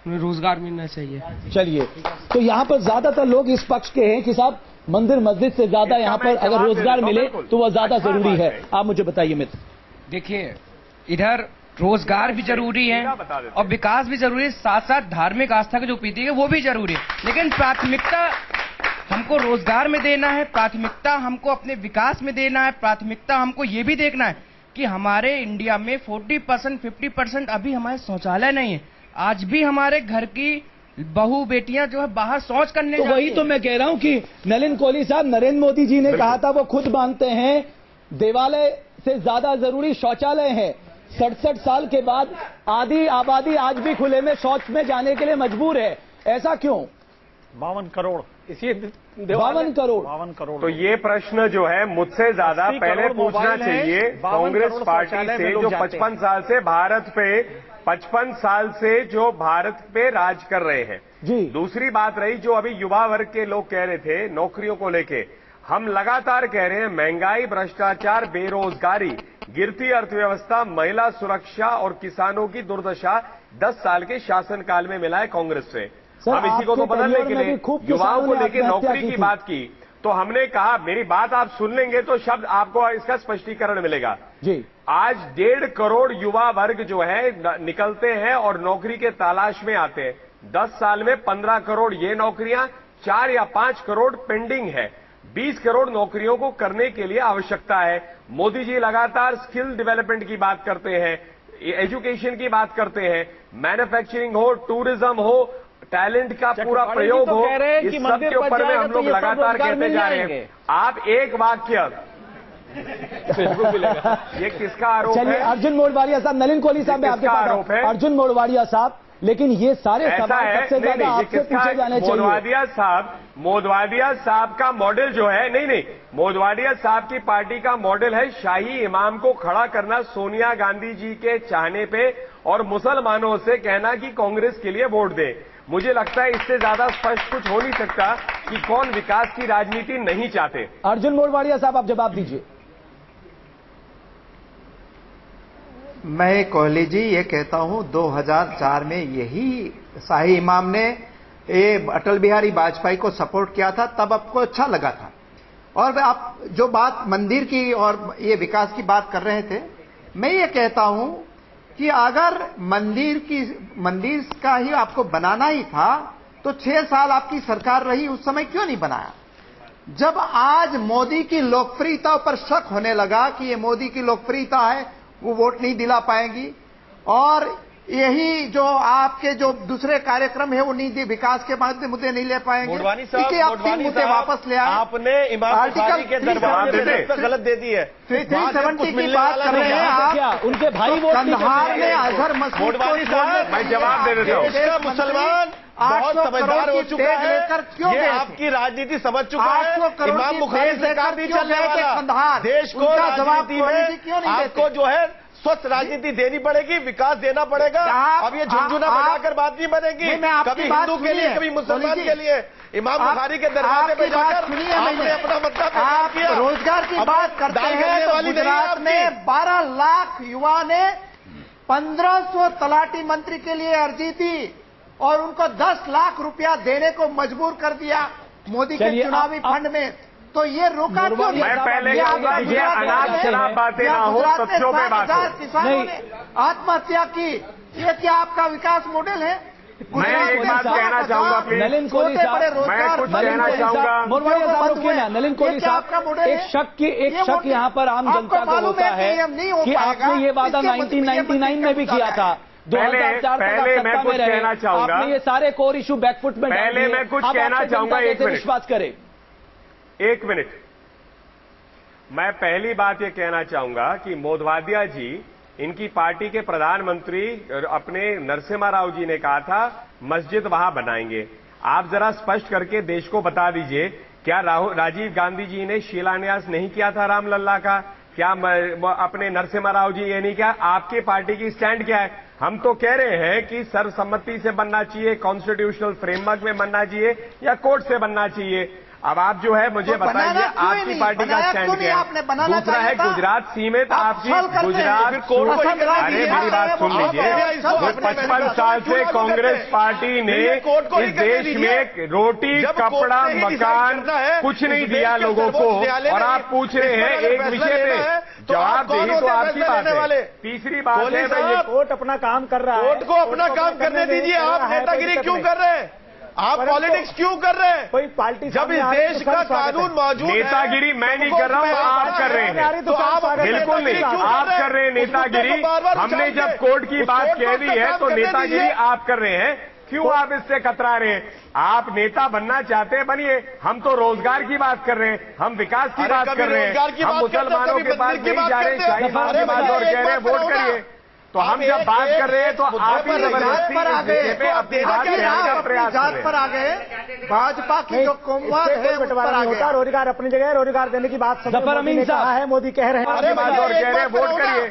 उन्हें रोजगार मिलना चाहिए। चलिए, तो यहाँ पर ज्यादातर लोग इस पक्ष के हैं कि साहब मंदिर मस्जिद से ज्यादा यहाँ पर अगर रोजगार मिले तो वह ज्यादा जरूरी है। आप मुझे बताइए मित्र। देखिए, इधर रोजगार भी जरूरी है और विकास भी जरूरी है, साथ साथ धार्मिक आस्था का जो प्रतीक है वो भी जरूरी है, लेकिन प्राथमिकता हमको रोजगार में देना है, प्राथमिकता हमको अपने विकास में देना है, प्राथमिकता हमको ये भी देखना है कि हमारे इंडिया में 40% 50% अभी हमारे शौचालय नहीं है। आज भी हमारे घर की बहू बेटियां जो है बाहर शौच करने तो वही तो मैं कह रहा हूं कि नलिन कोहली साहब, नरेंद्र मोदी जी ने कहा था, वो खुद मानते हैं देवालय से ज्यादा जरूरी शौचालय है। 67 साल के बाद आधी आबादी आज भी खुले में शौच में जाने के लिए मजबूर है, ऐसा क्यों? 52 करोड़, इसी 52 करोड़। तो ये प्रश्न जो है मुझसे ज्यादा पहले पूछना चाहिए कांग्रेस पार्टी से, जो 55 साल से भारत पे 55 साल से जो भारत पे राज कर रहे हैं जी। दूसरी बात रही जो अभी युवा वर्ग के लोग कह रहे थे नौकरियों को लेके, हम लगातार कह रहे हैं महंगाई, भ्रष्टाचार, बेरोजगारी, गिरती अर्थव्यवस्था, महिला सुरक्षा और किसानों की दुर्दशा 10 साल के शासनकाल में मिला है कांग्रेस से। हम इसी को तो बदलने के लिए युवाओं को लेकर नौकरी की बात की, तो हमने कहा, मेरी बात आप सुन लेंगे तो शब्द आपको इसका स्पष्टीकरण मिलेगा जी। आज 1.5 करोड़ युवा वर्ग जो है निकलते हैं और नौकरी के तलाश में आते हैं। 10 साल में 15 करोड़ ये नौकरियां, 4 या 5 करोड़ पेंडिंग है। 20 करोड़ नौकरियों को करने के लिए आवश्यकता है। मोदी जी लगातार स्किल डेवलपमेंट की बात करते हैं, एजुकेशन की बात करते हैं, मैन्युफैक्चरिंग हो, टूरिज्म हो, टैलेंट का पूरा प्रयोग हो, इस सब के ऊपर में हम लोग लगातार कहते जा रहे हैं। आप एक वाक्य ये किसका आरोप है? चलिए, अर्जुन मोढवाडिया साहब, नलिन कोहली साहब में आपके आरोप है? अर्जुन मोढवाडिया साहब, लेकिन ये सारे सवाल सबसे ज्यादा आपसे पूछे जाने चाहिए। मोदवाडिया साहब का मॉडल जो है, नहीं, मोदवाडिया साहब की पार्टी का मॉडल है शाही इमाम को खड़ा करना सोनिया गांधी जी के चाहने पे और मुसलमानों से कहना कि कांग्रेस के लिए वोट दें। मुझे लगता है इससे ज्यादा स्पष्ट कुछ हो नहीं सकता कि कौन विकास की राजनीति नहीं चाहते। अर्जुन मोढवाडिया साहब, आप जवाब दीजिए। मैं कोहली जी ये कहता हूं, 2004 में यही शाही इमाम ने अटल बिहारी वाजपेयी को सपोर्ट किया था, तब आपको अच्छा लगा था। और आप जो बात मंदिर की और ये विकास की बात कर रहे थे, मैं ये कहता हूं कि अगर मंदिर का ही आपको बनाना ही था तो 6 साल आपकी सरकार रही, उस समय क्यों नहीं बनाया? जब आज मोदी की लोकप्रियता पर शक होने लगा कि ये मोदी की लोकप्रियता है, वो वोट नहीं दिला पाएंगी, और यही जो आपके जो दूसरे कार्यक्रम है वो नहीं, विकास के मुद्दे नहीं ले पाएंगे, इसलिए आप 3 मुद्दे वापस ले आए। आपने इमाम बुखारी के दरबार में गलत दे दी है। 370 की बात कर रहे हैं आप, उनके भाई वोट कंधार में अजहर मस्जिद को, मैं जवाब दे देता हूं। मुसलमान बहुत समझदार हो चुका है, क्यों ये आपकी राजनीति समझ चुका है। इमाम बुखारी सरकार भी चलने वाला देश को राजनीति में आपको जो है स्वस्थ राजनीति देनी पड़ेगी, विकास देना पड़ेगा। अब ये झुंझुना बनाकर बात नहीं बनेगी, कभी हिंदू के लिए कभी मुसलमान के लिए। इमाम बुखारी के दरवाजे पे जाकर आपने अपना मतलब आप रोजगार की बात करते हैं तो गुजरात में 12 लाख युवा ने 1500 तलाटी मंत्री के लिए अर्जी दी और उनको 10 लाख रुपया देने को मजबूर कर दिया मोदी के चुनावी फंड में। तो ये रोका क्यों? मैं पहले ये अनाज शराब बातें ना हो, तथ्यों पे बात हो। किसानों ने आत्महत्या की, ये क्या आपका विकास मॉडल है? मैं एक बात कहना चाहूंगा प्लीज, नलिन कोहली साहब, मैं कुछ कहना चाहूंगा। मोढवाडिया साहब रुकिए ना। नलिन कोहली साहब, एक शक यहाँ पर आम जनता को होता है कि आपने ये वादा 1999 में भी किया था, 2004 तक मैं कुछ कहना चाहूंगा। आपने ये सारे कोर इशू बैकफुट में डाल दिए। पहले मैं कुछ कहना चाहूंगा, एक मिनट विश्वास करें। 1 मिनट। मैं पहली बात यह कहना चाहूंगा कि मोदवाडिया जी, इनकी पार्टी के प्रधानमंत्री अपने नरसिम्हा राव जी ने कहा था मस्जिद वहां बनाएंगे। आप जरा स्पष्ट करके देश को बता दीजिए, क्या राजीव गांधी जी ने शिलान्यास नहीं किया था रामलला का? क्या अपने नरसिम्हा राव जी ये नहीं किया? आपकी पार्टी की स्टैंड क्या है? हम तो कह रहे हैं कि सर्वसम्मति से बनना चाहिए, कॉन्स्टिट्यूशनल फ्रेमवर्क में बनना चाहिए या कोर्ट से बनना चाहिए। अब आप जो है मुझे बताइए आपकी पार्टी का स्टैंड क्या है। दूसरा है गुजरात सीमित आपकी गुजरात अरे मेरी बात सुन लीजिए, 55 साल से कांग्रेस पार्टी ने इस देश में रोटी कपड़ा मकान कुछ नहीं दिया लोगों को, और आप पूछ रहे हैं एक विषय पे जवाब देही तो आपकी बात है। तीसरी बात है ये कोर्ट अपना काम कर रहा है, कोर्ट को अपना काम करने दीजिए। आप नेतागिरी क्यों कर रहे हैं? आप पॉलिटिक्स क्यों कर रहे हैं? कोई पार्टी जब इस देश का कानून मौजूद है। नेतागिरी मैं नहीं कर रहा हूँ, आप कर रहे हैं। तो आप बिल्कुल नहीं, आप कर रहे हैं नेतागिरी। हमने जब कोर्ट की बात कह दी है तो नेतागिरी आप कर रहे हैं। क्यों आप इससे कतरा रहे हैं? आप नेता बनना चाहते हैं बनिए, हम तो रोजगार की बात कर रहे हैं, हम विकास की बात कर रहे हैं। हम मुसलमानों के पास नहीं जा रहे, शाही बात की बात और कह रहे हैं वोट करिए। तो हम जब बात कर रहे हैं तो आप ही जबरदस्ती पे अपनी बात कहने का प्रयास पर आ गए। भाजपा की जो कौमवाद है बंटवारा नहीं होता, रोजगार अपनी जगह, रोजगार देने की बात जफर अमीन साहब है, मोदी कह रहे हैं और कह रहे हैं वोट करिए।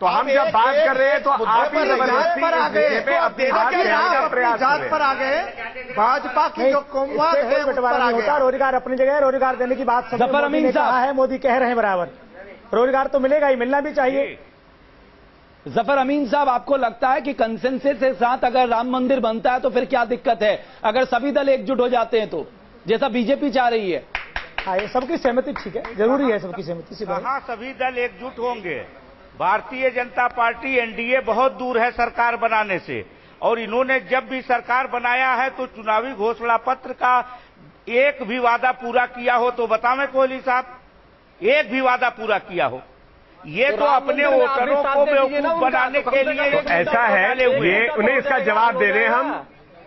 तो हम जब बात कर रहे हैं तो आप ही जबरदस्ती पे अपनी बात कहने का प्रयास पर आ गए। भाजपा की जो कौमवाद है बंटवारा नहीं होता, रोजगार अपनी जगह, रोजगार देने की बात जफर अमीन साहब है, मोदी कह रहे हैं बराबर। रोजगार तो मिलेगा ही, मिलना भी चाहिए। जफर अमीन साहब, आपको लगता है कि कंसेंसस के साथ अगर राम मंदिर बनता है तो फिर क्या दिक्कत है अगर सभी दल एकजुट हो जाते हैं तो, जैसा बीजेपी चाह रही है? हाँ, ये सबकी सहमति ठीक है, जरूरी है सबकी सहमति से। कहाँ सभी दल एकजुट होंगे? भारतीय जनता पार्टी एनडीए बहुत दूर है सरकार बनाने से, और इन्होंने जब भी सरकार बनाया है तो चुनावी घोषणा पत्र का एक भी वादा पूरा किया हो तो बतावें कोहली साहब, एक भी वादा पूरा किया हो? ये तो अपने वोटरों को बेवकूफ बनाने के लिए ऐसा है, ये उन्हें इसका जवाब दे रहे हैं हम,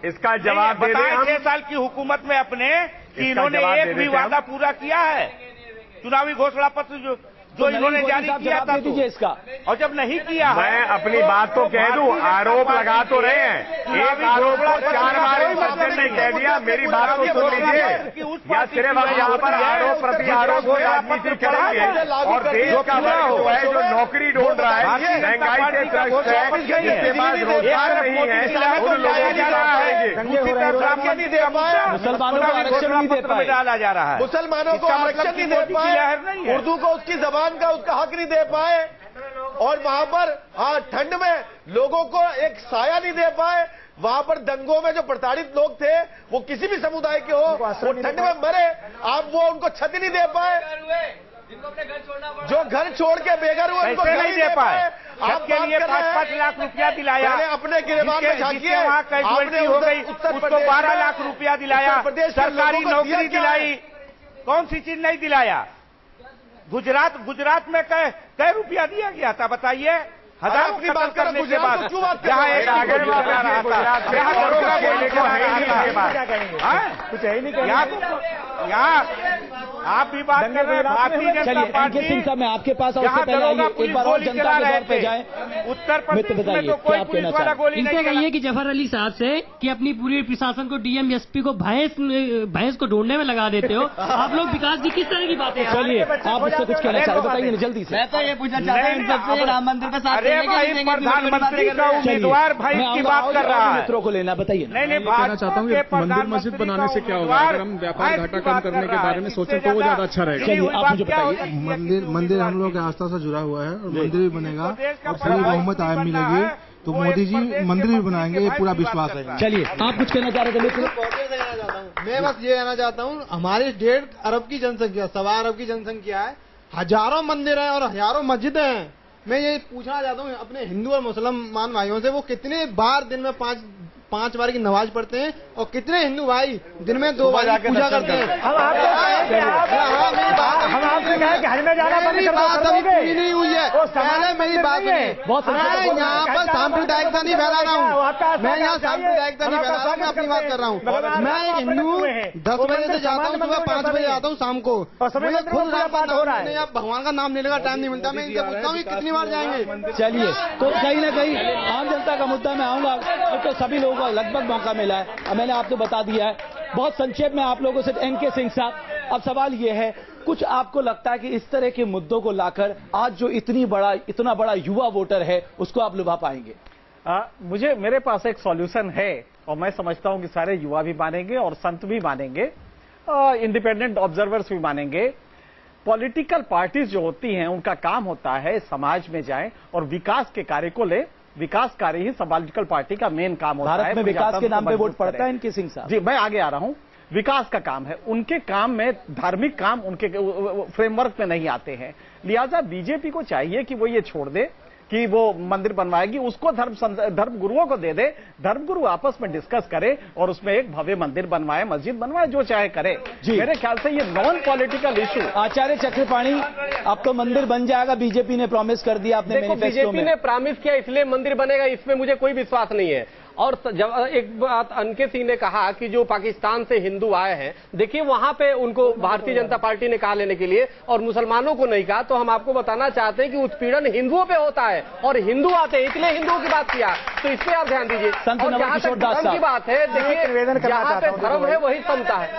इसका जवाब दे रहे हैं हम। 6 साल की हुकूमत में अपने कि इन्होंने एक भी वादा पूरा किया है? चुनावी घोषणा पत्र जो इन्होंने जारी किया था दीजिए इसका, और जब नहीं किया है। मैं अपनी बात तो कह दूं, आरोप लगा तो रहे हैं, एक आरोप को 4 बार सदन ने कह दिया। मेरी बात तो सुन लीजिए, या सिर्फ हम यहाँ पर आरोप प्रति आरोप को राजनीति करेंगे और देश का वर्ग जो है जो नौकरी ढूंढ रहा है, महंगाई से त्रस्त है, जिसके पास रोजगार नहीं है, उन लोगों की बात आएगी। मुसलमानों को आरक्षण नहीं दे पाए, डाला जा रहा है, मुसलमानों को आरक्षण नहीं दे पाए, उर्दू को उसकी जबान का उसका हक नहीं दे पाए, और वहां पर ठंड में लोगों को एक साया नहीं दे पाए। वहां पर दंगों में जो प्रताड़ित लोग थे, वो किसी भी समुदाय के हो, वो ठंड में मरे, आप वो उनको छत नहीं दे पाए। जो घर छोड़ के बेघर हुए उनको नहीं दे पाए। आपके लिए 5-5 लाख रुपया दिलाया, अपने गिरबान में झांकिए, वहां कैजुअलिटी हो गई, उसको 12 लाख रुपया दिलाया, सरकारी नौकरी दिलाई, कौन सी चीज नहीं दिलाया? गुजरात में कै रुपया दिया गया था बताइए? हजारों की बात करने के बाद जहाँ एक आगे कुछ है ही नहीं, यहाँ आप भी बात कर रहे हैं भारतीय जनता पार्टी। सिंह साहब, मैं आपके पास उससे पहले आइए एक बार और जनता के दौर पे जाएं। उत्तर प्रदेश में तो कोई पुलिस वाला गोली नहीं चला। कहिए कि जफर अली साहब से कि अपनी पूरी प्रशासन को डीएम एसपी को भैंस को ढूंढने में लगा देते हो आप लोग। विकास जी किस तरह की बातें? चलिए आप उससे कुछ कहना चाह रहे बताइए जल्दी से। मैं तो ये पूछना चाहता हूँ सबसे राम मंदिर का साथ। अरे भाई, प्रधानमंत्री का उम्मीदवार भाई की बात कर रहा है, मित्रों को लेना बताइए। नहीं कहना चाहता हूँ कि मंदिर मस्जिद बनाने से क्या होगा? अगर हम व्यापार घाटा कम करने के बारे में सोचें तो वो ज्यादा अच्छा रहेगा। चलिए आप मुझे बताइए। मंदिर हम लोग की आस्था से जुड़ा हुआ है और मंदिर भी बनेगा और पूरी बहुमत आम मिलेगी तो मोदी जी मंदिर भी बनाएंगे, ये पूरा विश्वास है। चलिए आप कुछ कहना चाह रहे थे? मैं बस ये कहना चाहता हूँ, हमारी 1.5 अरब की जनसंख्या, 1.25 अरब की जनसंख्या है, हजारों मंदिर हैं और हजारों मस्जिदें हैं। मैं ये पूछना चाहता हूँ अपने हिंदू और मुसलमान भाइयों से, वो कितने बार दिन में 5 बार की नमाज पढ़ते हैं और कितने हिंदू भाई दिन में 2 बार पूजा करते हैं? हम आपसे कहा कि हज में जाना मेरी बात अभी पूरी नहीं हुई है, पहले मेरी बात सुनिए। मैं यहाँ पर सांप्रदायिकता नहीं फैला रहा हूँ, मैं यहाँ सांप्रदायिकता नहीं फैला रहा हूँ, मैं अपनी बात कर रहा हूँ। मैं एक हिंदू 10 बजे से जाता हूँ, सुबह 5 बजे आता हूँ शाम को। मुझे खुद आप भगवान का नाम लेने का टाइम नहीं मिलता। मैं इनसे पूछता हूँ कितनी बार जाएंगे? चलिए, तो कहीं ना कहीं आम जनता का मुद्दा मैं आऊंगा तो सभी लोगों को लगभग मौका मिला है। मैंने आपको बता दिया है बहुत संक्षेप में आप लोगों से। एनके सिंह साहब, अब सवाल ये है, कुछ आपको लगता है कि इस तरह के मुद्दों को लाकर आज जो इतना बड़ा युवा वोटर है उसको आप लुभा पाएंगे? मेरे पास एक सॉल्यूशन है और मैं समझता हूं कि सारे युवा भी मानेंगे और संत भी मानेंगे। इंडिपेंडेंट ऑब्जर्वर्स भी मानेंगे, पॉलिटिकल पार्टीज जो होती हैं उनका काम होता है समाज में जाएं और विकास के कार्य को ले। विकास कार्य ही पॉलिटिकल पार्टी का मेन काम होता है। भारत में विकास के नाम पे वोट पड़ता है इनकी सिंह साहब? जी, मैं आगे आ रहा हूं। विकास का काम है, उनके काम में धार्मिक काम उनके फ्रेमवर्क में नहीं आते हैं। लिहाजा बीजेपी को चाहिए कि वो ये छोड़ दे कि वो मंदिर बनवाएगी, उसको धर्म गुरुओं को दे दे, धर्म गुरु आपस में डिस्कस करे और उसमें एक भव्य मंदिर बनवाए, मस्जिद बनवाए, जो चाहे करे। मेरे ख्याल से ये नॉन पॉलिटिकल इशू। आचार्य चक्रपाणी, अब तो मंदिर बन जाएगा, बीजेपी ने प्रॉमिस कर दिया अपने मैनिफेस्टो में। बीजेपी ने प्रॉमिस किया इसलिए मंदिर बनेगा, इसमें मुझे कोई विश्वास नहीं है। और जब एक बात अनके सिंह ने कहा कि जो पाकिस्तान से हिंदू आए हैं, देखिए वहां पे उनको भारतीय जनता पार्टी ने कहा लेने के लिए और मुसलमानों को नहीं कहा। तो हम आपको बताना चाहते हैं कि उत्पीड़न हिंदुओं पे होता है और हिंदू आते हैं, इसलिए हिंदुओं की बात किया। तो इस पे आप ध्यान दीजिए। और जहां तक धर्म की बात है, देखिए जहां पे धर्म है वही समता है।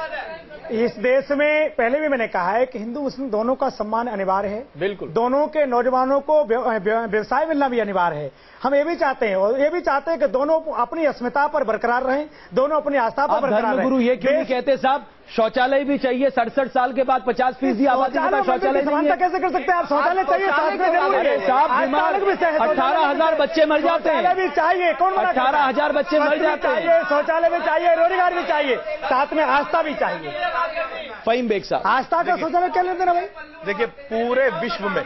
इस देश में पहले भी मैंने कहा है कि हिंदू मुस्लिम दोनों का सम्मान अनिवार्य है। बिल्कुल, दोनों के नौजवानों को व्यवसाय मिलना भी अनिवार्य है। हम ये भी चाहते हैं और ये भी चाहते हैं कि दोनों अपनी अस्मिता पर बरकरार रहें, दोनों अपनी आस्था पर बरकरार रहें। धर्मगुरु ये क्यों नहीं कहते साहब शौचालय भी चाहिए? 67 साल के बाद 50% आबादी का शौचालय समानता कैसे कर सकते हैं आप? शौचालय चाहिए, साहब बीमार 18,000 बच्चे मर जाते हैं। भी चाहिए, कौन 18,000 बच्चे मर जाते हैं। शौचालय भी चाहिए, रोजगार भी चाहिए, साथ में आस्था भी चाहिए। फहीम बेग साहब, आस्था का शौचालय क्या लेते ना भाई? देखिए पूरे विश्व में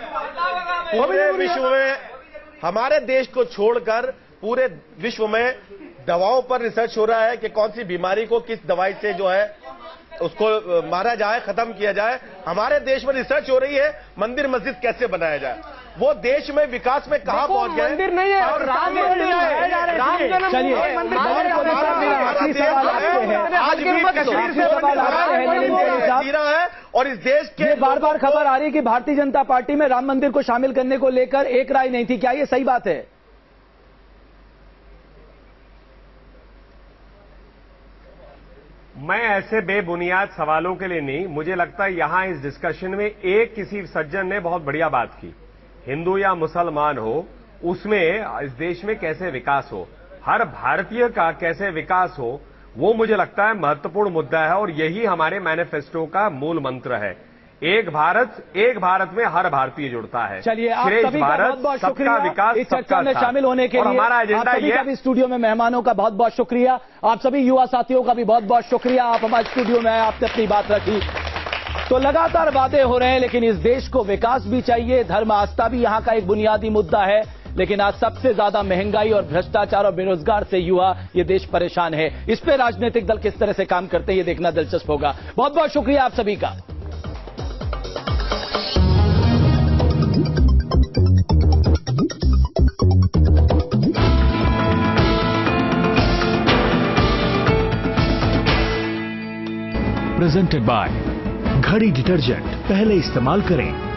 हमारे देश को छोड़कर पूरे विश्व में दवाओं पर रिसर्च हो रहा है कि कौन सी बीमारी को किस दवाई से जो है उसको मारा जाए, खत्म किया जाए। हमारे देश में रिसर्च हो रही है मंदिर मस्जिद कैसे बनाया जाए। वो देश में विकास में कहाँ पहुंच गए? मंदिर नहीं है और राम मंदिर है। राम जन्म चलिए आज भी कश्मीर से है और इस देश के बार बार खबर आ रही है कि भारतीय जनता पार्टी में राम मंदिर को शामिल करने को लेकर एक राय नहीं थी। क्या ये सही बात है? मैं ऐसे बेबुनियाद सवालों के लिए नहीं, मुझे लगता है यहां इस डिस्कशन में एक किसी सज्जन ने बहुत बढ़िया बात की। हिंदू या मुसलमान हो, उसमें इस देश में कैसे विकास हो, हर भारतीय का कैसे विकास हो, वो मुझे लगता है महत्वपूर्ण मुद्दा है और यही हमारे मैनिफेस्टो का मूल मंत्र है। एक भारत में हर भारतीय जुड़ता है। चलिए, आप सभी का बहुत बहुत शुक्रिया विकास, इस चर्चा में शामिल होने के लिए। हमारा एजेंडा आप सभी का भी स्टूडियो में मेहमानों का बहुत बहुत शुक्रिया। आप सभी युवा साथियों का भी बहुत बहुत शुक्रिया, आप हमारे स्टूडियो में आए, आपने अपनी बात रखी। तो लगातार वादे हो रहे हैं, लेकिन इस देश को विकास भी चाहिए, धर्म आस्था भी यहाँ का एक बुनियादी मुद्दा है। लेकिन आज सबसे ज्यादा महंगाई और भ्रष्टाचार और बेरोजगार से युवा ये देश परेशान है। इस पे राजनीतिक दल किस तरह से काम करते हैं ये देखना दिलचस्प होगा। बहुत बहुत शुक्रिया आप सभी का। प्रेजेंटेड बाय घड़ी डिटर्जेंट, पहले इस्तेमाल करें